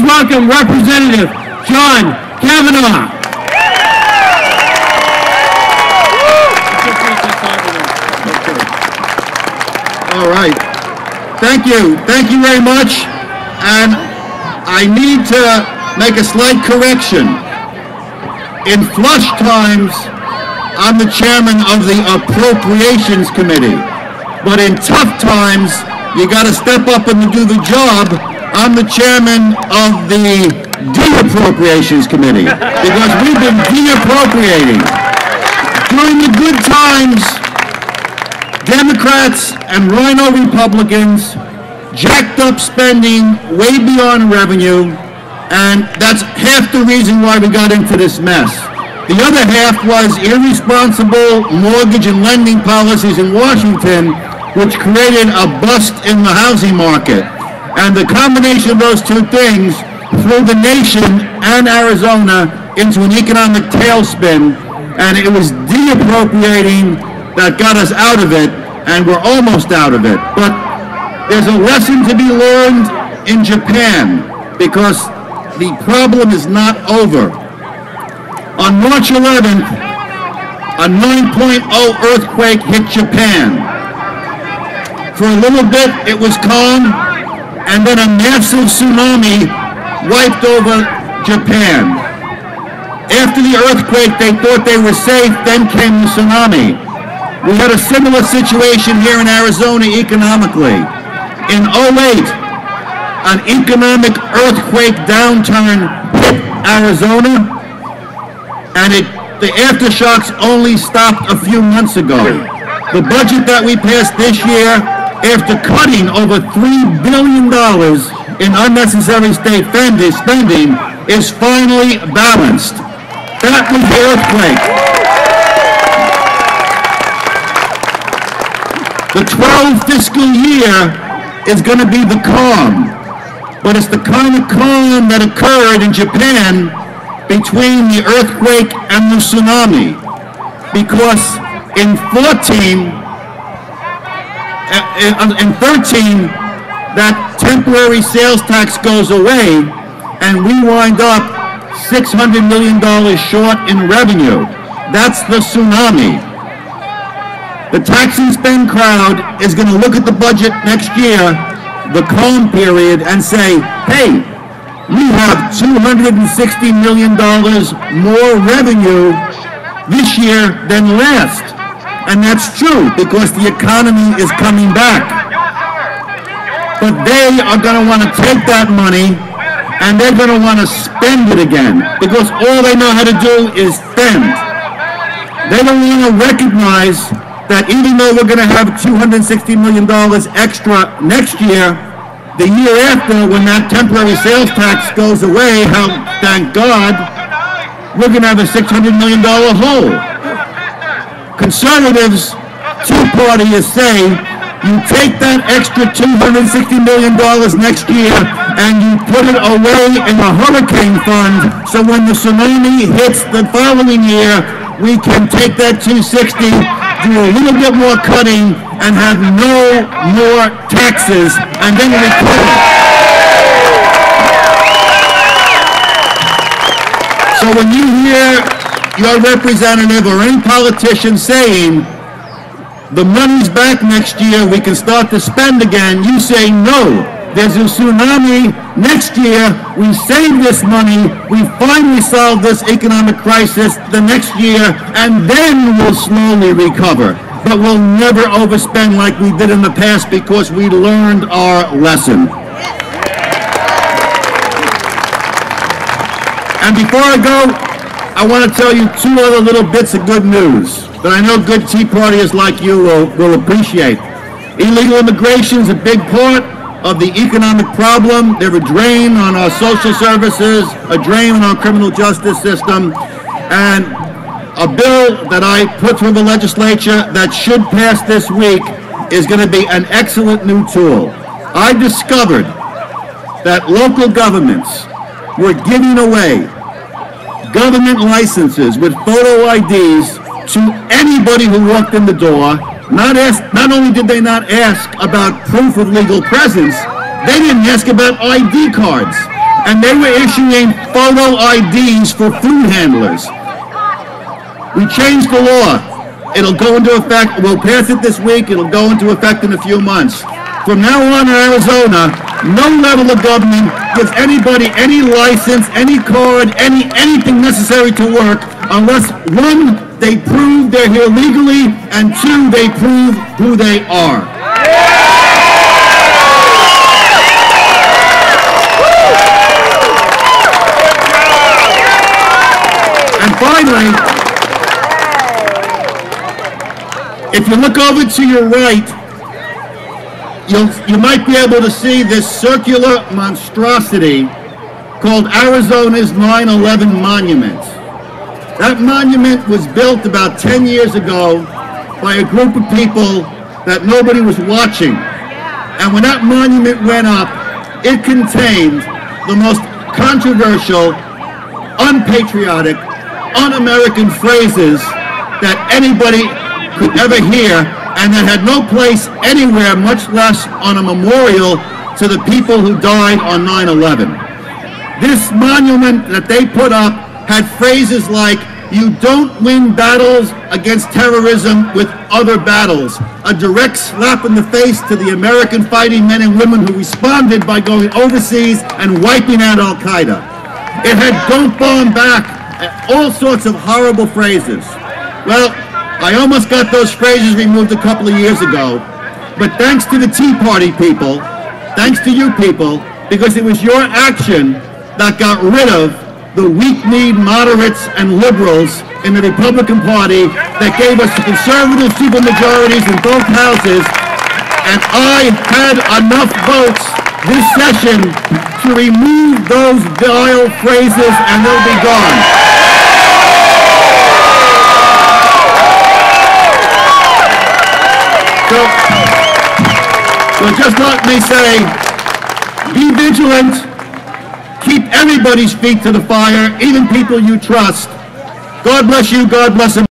welcome Representative John Cavanaugh. All right. Thank you very much. And I need to make a slight correction. In flush times, I'm the chairman of the Appropriations Committee. But in tough times, you got to step up and do the job. I'm the chairman of the De-Appropriations Committee because we've been de-appropriating. During the good times, Democrats and Rhino Republicans jacked up spending way beyond revenue, and that's half the reason why we got into this mess. The other half was irresponsible mortgage and lending policies in Washington, which created a bust in the housing market. And the combination of those two things threw the nation and Arizona into an economic tailspin, and it was de-appropriating that got us out of it, and we're almost out of it. But there's a lesson to be learned in Japan, because the problem is not over. On March 11th, a 9.0 earthquake hit Japan. For a little bit, it was calm, and then a massive tsunami wiped over Japan. After the earthquake, they thought they were safe, then came the tsunami. We had a similar situation here in Arizona economically. In 2008, an economic earthquake downturn hit Arizona, and the aftershocks only stopped a few months ago. The budget that we passed this year, after cutting over $3 billion in unnecessary state spending, is finally balanced. That was the earthquake. The 12th fiscal year is going to be the calm, but it's the kind of calm that occurred in Japan between the earthquake and the tsunami, because in 13, that temporary sales tax goes away, and we wind up $600 million short in revenue. That's the tsunami. The tax and spend crowd is going to look at the budget next year, the calm period, and say, hey, we have $260 million more revenue this year than last. And that's true, because the economy is coming back. But they are going to want to take that money, and they're going to want to spend it again, because all they know how to do is spend. They don't want to recognize that even though we're going to have $260 million extra next year, the year after, when that temporary sales tax goes away, thank God, we're going to have a $600 million hole. Conservatives, Tea Party, is saying, you take that extra $260 million next year and you put it away in a hurricane fund, so when the tsunami hits the following year, we can take that 260, do a little bit more cutting, and have no more taxes, and then recover. So when you hear your representative or any politician saying, the money's back next year, we can start to spend again, you say no. There's a tsunami next year, we save this money, we finally solve this economic crisis the next year, and then we'll slowly recover. But we'll never overspend like we did in the past, because we learned our lesson. And before I go, I want to tell you two other little bits of good news that I know good Tea Partiers like you will appreciate. Illegal immigration is a big part of the economic problem. They're a drain on our social services, a drain on our criminal justice system, and a bill that I put through the legislature that should pass this week is going to be an excellent new tool. I discovered that local governments were giving away government licenses with photo IDs to anybody who walked in the door. Not only did they not ask about proof of legal presence, they didn't ask about ID cards. and they were issuing photo IDs for food handlers. We changed the law. It'll go into effect, we'll pass it this week, it'll go into effect in a few months. From now on in Arizona, no level of government gives anybody any license, any card, anything necessary to work unless, one, they prove they're here legally, and two, they prove who they are. And finally, if you look over to your right, you might be able to see this circular monstrosity called Arizona's 9/11 Monument. That monument was built about 10 years ago by a group of people that nobody was watching. And when that monument went up, it contained the most controversial, unpatriotic, un-American phrases that anybody could ever hear, and that had no place anywhere, much less on a memorial to the people who died on 9/11. This monument that they put up had phrases like, "You don't win battles against terrorism with other battles," a direct slap in the face to the American fighting men and women who responded by going overseas and wiping out Al-Qaeda. It had "Don't bomb back," all sorts of horrible phrases. Well, I almost got those phrases removed a couple of years ago, but thanks to the Tea Party people, thanks to you people, because it was your action that got rid of the weak-kneed moderates and liberals in the Republican Party that gave us the conservative supermajorities in both houses, and I had enough votes this session to remove those vile phrases, and they'll be gone. So just let me say, be vigilant, keep everybody's feet to the fire, even people you trust. God bless you, God bless America.